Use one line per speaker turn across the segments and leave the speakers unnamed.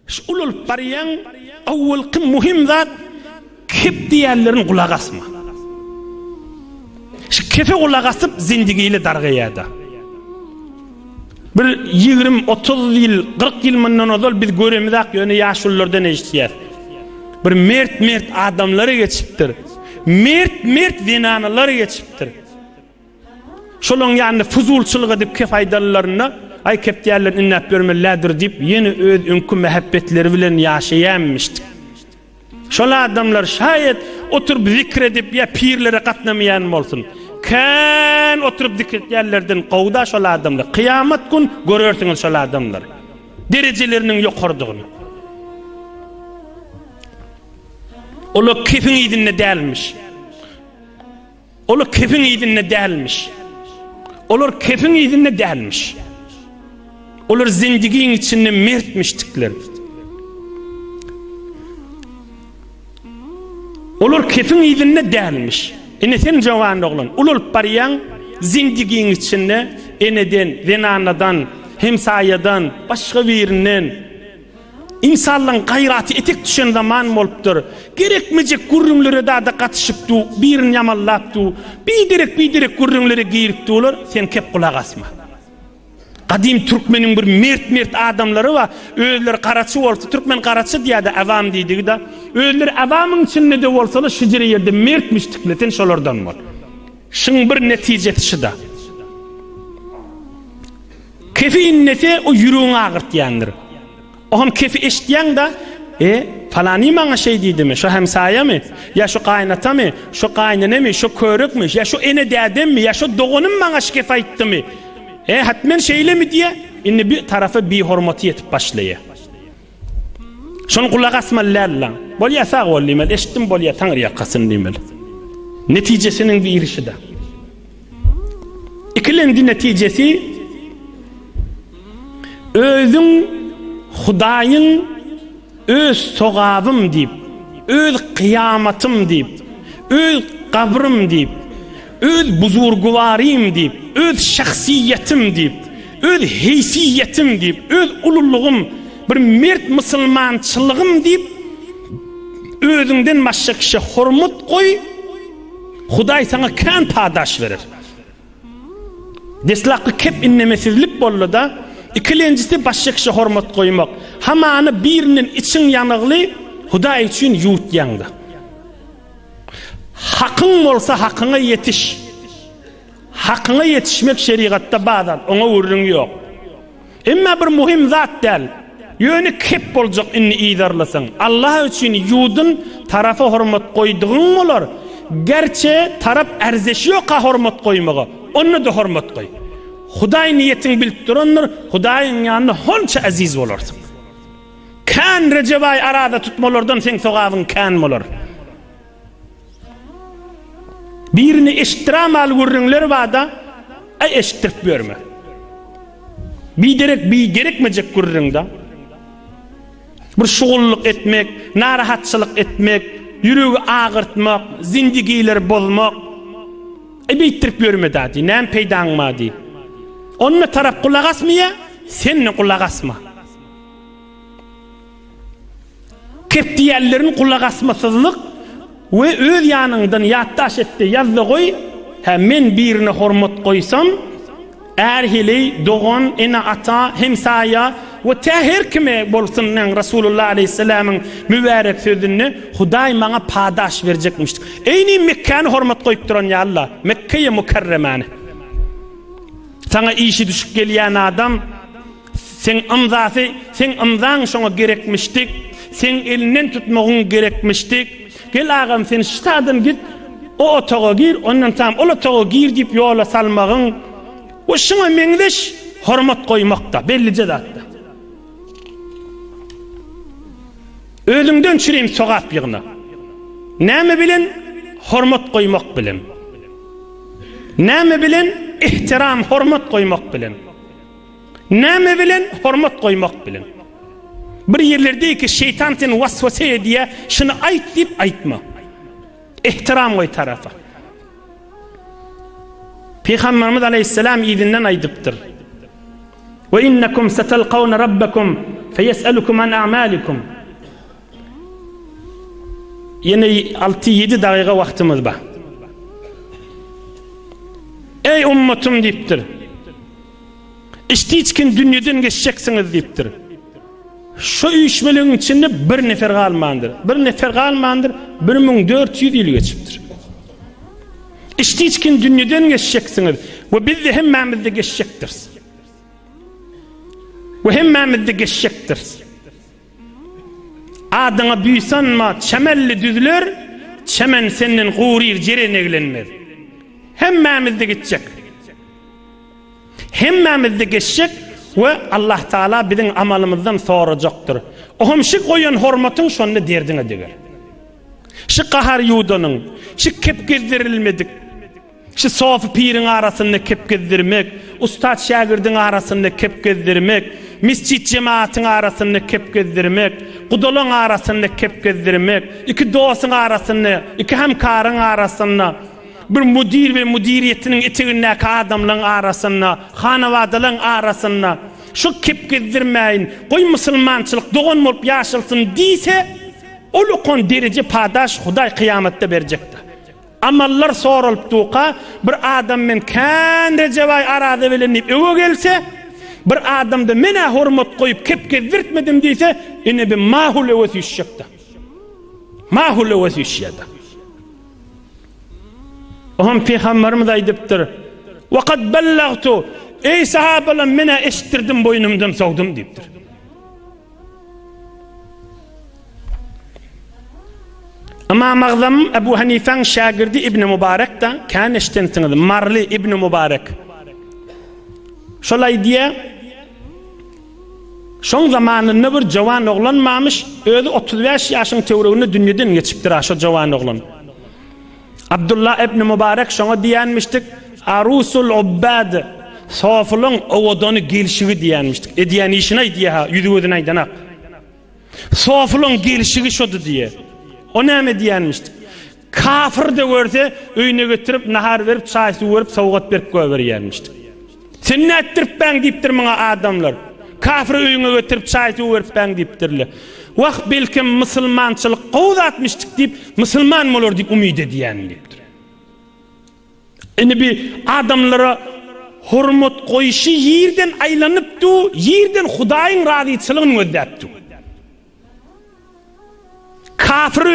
Şu ulup bariyan awwalqy muhim zat kep diýerlerin gulak asma. Şu kefe gulak asyp zindigiyle dargaýada. Bir 20-30 ýyl, 40 ýyl mundan ozal biz göremizak ýöne ýaşullardan eşitýär. Bir mert adamlary geçipdir. Mert zinanalar geçipdir. Şolon ýany fuzulçylyk edip kep aýdallaryna ay kep diýerler innäp bermelerdir diýip ýene öz öňkü mehabbetleri bilen ýaşaýanmışdyk. Şol adamlar şayet oturup zikr edip ýa pirlere gatnamaýan bolsun. Kan oturup zikr edýärlerden gowda şol adamlar. Kıyamet gün görersiňiz şol adamlar. Dereceleriniň ýokardygyny. Olar kefin ýedinne dälmiş. Olar kefin ýedinne dälmiş. Olar kefin ýedinne dälmiş. Olar zindigiň içinde mertmişdikler. Olar kefin ýedinne dälmiş. Ene sen jowan oglan. Ulup barýan zindigiň içinde eneden, zenanadan, hemsayadan, başga birinden insanlaryň gaýraty etek düşen zaman bolupdyr. Gerekmejek gurrunlary da gatyşypdy, birini ýamallapdy. Biderek gurrunlary giýipdiler, sen kep gulak asma. Kadim Türkmenin bir mert adamları var. Özleri karaçı olsa, Türkmen karaçı diýdi, avam diýdi da. Özleri avamyň içinde de bolsalar şijiri ýerde mertmişdikleten şolardan bol. Şuň bir netijesi da. Kefi innete o ýüregiňi agyrtýandyr. Oğam kefi eşitýän da, falany maňa şey diýdimi? Şu hemsaýamy? Ya şu gaýnatamy? Şu gaýnanamy? Şu körükmi? Ya şu ene dädemmi? Ya şu dogunum maňa şikef aýtdymy? Hatmen şeyle mi diye inni bir tarafı bir hormaty etip başlaýar. Şonu gulak asmalarla. Bolýa sag bolýar, eşitdim bolýa taňry ýakasyn diýmeli. Netijesiniň bir irişide. İkilendi netijesi özüň Hudaýyň öz sogabym diýip, öz kıyamatym diýip, öz gabrym diýip, öz buzurguwarym diýip, öz şahsiyetim diýip, öz heýsiyetim diýip, öz ululugum, bir mert musulmançylygym diýip, özüňden başga kişi hormat goý, Hudaý sana kan padaş berer. Deslaqy kep innemesizlik boldy da, ikilenjisi başga kişi hormat goýmak. Hamany birinin için ýanygly Hudaý üçin ýutýanda. Hakyň bolsa hakyňa ýetiş. Hakyňa ýetişmek şeriatda bazan, oňa urrun ýok. Emma bir muhim zat däl. Ýöne kep boljak inni ýydarlasaň. Allah üçin ýudun tarafy hormat goýdygyň bolar. Gerçi tarap erzeşi ýok hormat goýmagy. Onu da hormat goý. Hudaý niýetini bilip duranlar, Hudaýyň ýanyna honça aziz bolarsyň. Kan Recepay arada tutmalardan sen sogabyň kan bolar. Birini eşitiramal gurrunlar bada eşittirip berme. Bir gerekmejek gurrunda bir şugullyk etmek, narahatçylyk etmek, ýüregi agyrtmak, zindigiler bolmak bitirip berme dadi. Näme peýdaňma di. Onunla taraf kulak asmaya, senle kulak asma. Kep diýerlerin kulak asmasızlyk ve öz ýanyňdan ýatdaş etdi, ýazdy goý. Men birini hormat goýsam, erhili, dogan, ene ata, hemsaýa we her kime bolsun Rasulullah aleyhisselam'ın mübarek sözüni Hudaý maňa padaş berjekmişdi. Eýni Mekkäni hormat goýup duran ýa Allah, Mekke'ye mukarremani. Sana işi düşüp gelýän adam, sen imzaň şoňa gerekmişdik, sen elinden tutmagyň gerekmişdik. Gel agam sen ştadan git, o otaga gir, ondan tam o otaga gir diýip ýola salmagyň, o şoňa meňdeş hormat goýmakda, bellice zatda. Özüňden çürem sogap ýygyna. Näme bilen hormat goýmak bilen. Näme bilen ihtiram, hormat goýmak bilen. Näme bilen hormat goýmak bilen. Bir yerlerdeki şeytan seni waswasa ediýär, şunu aýt diýip aýtma. İhtiram goý tarafa. Peygamberimiz aleyhisselam ýygynden aýdypdyr. Ve innakum satalqawna rabbakum feyes'elukum an a'malikum. Yine 6-7 dakika vaktimiz var. Ey ummatum deyiptir. İşte içkin dünyadan geçeceksiniz deyiptir. Şu uyuşmelerin içinde bir nefer kalmandır. Bir nefer kalmandır 1400 yıl geçiptir. İşte içkin dünyadan geçeceksiniz. Ve biz de hemmamizde geçecektir. Ve hemmamizde geçecektir. Adına büyüsen ma çemelli düzülür, çemen senin kurir cerene gelenmez. Hemmamizde geçecek. Hemmamizde geçecek ve Allah Teala bizim amalımızdan soracaktır. Ohum şu koyun hormatın şonda derdine diger. Şu kahar yudanın, şu kep gezdirilmedik, şu sofu pirin arasında kep gezdirmek, ustad şagirdin arasında kep gezdirmek, mescid cemaatin arasında kep gezdirmek, kudolun arasında kep gezdirmek, iki dostun arasında, iki hemkarın arasında, bir müdir ve müdiriyetinin eteğindeki adamların arasında, hanavadalın arasında, şu kep gezdirmeyin, koy musulmançılık doğun olup yaşılsın deyse, olukon derece padaş Huday kıyamette verecektir. Amallar sorulup tuqa, bir adam men kendi cevay arada bilinip öve gelse, bir adam da mena hurmat koyup kep gezdirtmedim deyse, yine bir mahul öve düşecektir. Mahul öve düşecektir. Ohum Peygamberimiz aydıptır. وَقَدْ بَلَّغْتُ Ey sahabalar mena eşittirdim boynumdan soğdum deyiptir. Ama mağzam Ebu Hanife'nin şagirdi İbn-i Mübarek da kan eşittintidir. Marli İbn-i Mübarek. Şolay diye şon zamanında bir cavan oğlan mamış, özü 35 yaşın tevrağını dünyadan geçiptir aşo cavan oğlan. Abdullah ibn Mübarek şona diyenmiştik, Arusul Ubbad, sofulun ovadanı gelişiği diyenmiştik. Diyen işine diye ha, yüzüğüdün aydanak. Sofulun gelişiği şodu diye. O ne mi diyenmiştik? Kafir de görse, öyüne götürüp, nahar verip, çay su verip, soğugat verip göver yenmiştik. Sen ne ettirip ben deyiptir bana adamlar. Kafir öyüne götürüp, çay su verip ben deyiptirler. Vakt belki Müslümançılık kovuz atmıştık deyip, Müslüman mı olur deyip umid ediyen deyiptir. Yani bir adamlara hurmat koyuşu yerden aylanıptı, yerden Hudayın razıyçılığını ödettu. Kafir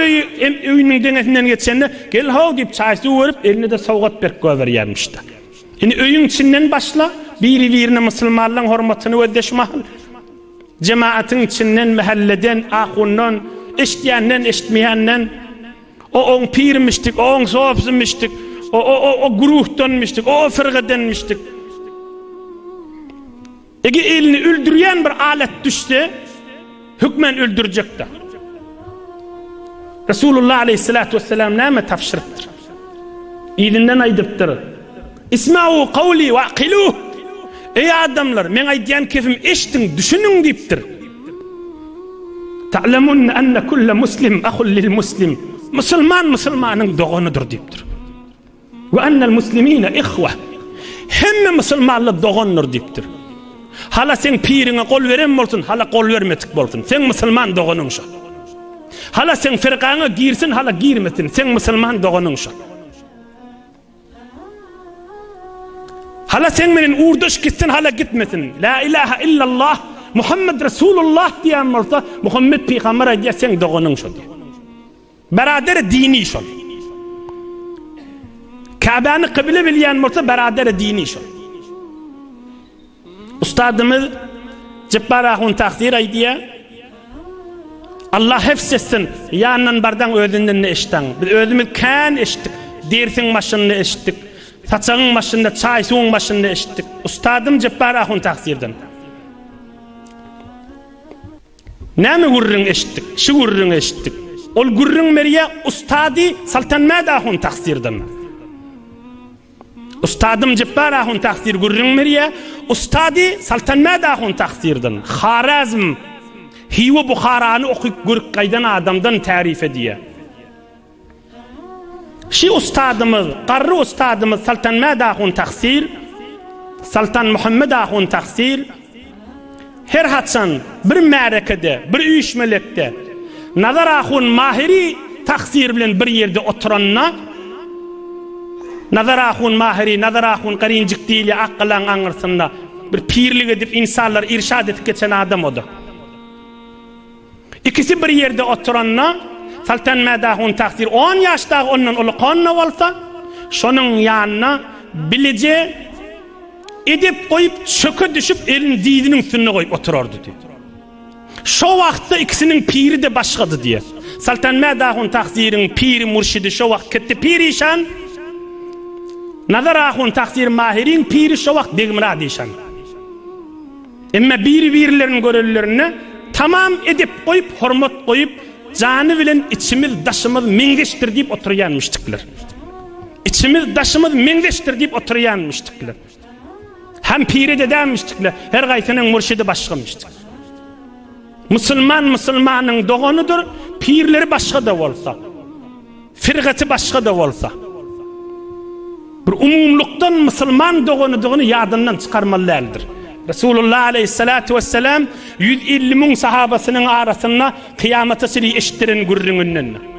öyünün denesinden geçende gel hav deyip çay su verip eline de soğugat berk göver yermişti. Yani öyün içinden başla, birine Müslümanlığın hurmatını ödeşmahın. Cemaatin içinden, mahalleden, ahundan, eşitiyenden, eşitmeyenden, o on pirmiştik, o on soğupsınmıştık, o guruhtanmıştık, o fırgıdanmıştık. Ege elini öldürüyen bir alet düşse, hükmen öldürecekti. Resulullah aleyhissalatu vesselam nâme tafşırıptır. İyidinden aydıptır. İsma'u kavli ve akiluh. Ey adamlar, men aydiyan kefim eştin, düşünün deyiptir. Ta'lemunne enne kulle muslim ahul lil muslim. Müslümanın doğunudur deyiptir. Ve ennel muslimine ihve. Hemme Müslümanlı doğunur deyiptir. Hala sen pirine kol veren bolsun, hala kol vermetik bolsun. Sen Müslüman doğunun şu. Hala sen firqana girsin, hala girmesin. Sen Müslüman doğunun şu. Hala sen menin uğurdaş gitsin, hala gitmesin. La ilahe illallah, Muhammed Resulullah diyen olsa, Muhammed Peygamber diye sen doğunun şu diye. Beraber dini şu. Kabe'ni kıble bilen olsa beraber dini şu. Ustadımız Cebbarahun taksir aydiye, Allah hefsetsin, yanından bardan özünden ne eşitten. Biz özümüz kan eşittik, dersin başında eşittik. Saçağın başında, çay suğun başında eşittik. Ustadım Cebbarahun taksirden. Ne mi gurrun eşittik? Şu gurrun eşittik. Ol gurrun meriye ustadı Saltanmadahun taksirden. Ustadım Cebbarahun taksir gurrun meriye ustadı Saltanmadahun taksirden. Harazm, Hiva Bukhara'nı okuyup guruk kaydan adamdan tarif ediyor. Şi ustadımız, qarrı ustadımız Saltanmadahun taksir, Saltan Muhammadahun taksir, her haçan bir märekede, bir üýşmelekde nazar ahun mahiri taksir bilen bir ýerde oturanna nazar ahun mahiri, nazar ahun qarynjyk diýili aklyň aňyrsynda bir pirlik edip insanlar irşad edip geçen adam odu. İkisi bir ýerde oturanna saltan madahun taksir 10 ýaşdagy ondan ulukonna bolsa şonuň ýanyna bilije edip koyup çöke düşüp elin diýdiniň üstüne koyup oturardy diýdi. Şo wagtda ikisiniň piri de başgady diýe. Saltan madahun taksiriň piri murşidi şo wagt ketdi pirişan. Nazar ahun taksir mahirin piri şo wagt degmira diýşan. Emma biri-birilerini görellerini tamam edip koyup hormat koyup jany bilen içimiz daşymyz meňdeşdir diýip oturýanmyşdyklar. İçimiz daşymyz meňdeşdir diýip oturýanmyşdyklar. Hem piri de demişdikler, her gaýsynyň murşidi başgamışdyk. Musulmanyň doganydyr, pirleri başga da bolsa, firgaty başga da bolsa. Bir umumlukdan musulman doganydygyny ýadyndan çykarmalydyr. Resulullah aleyhissalatu vesselam 150 000 sahabasynyň arasynda kıyamata siri eşitdiren gürrüňinden.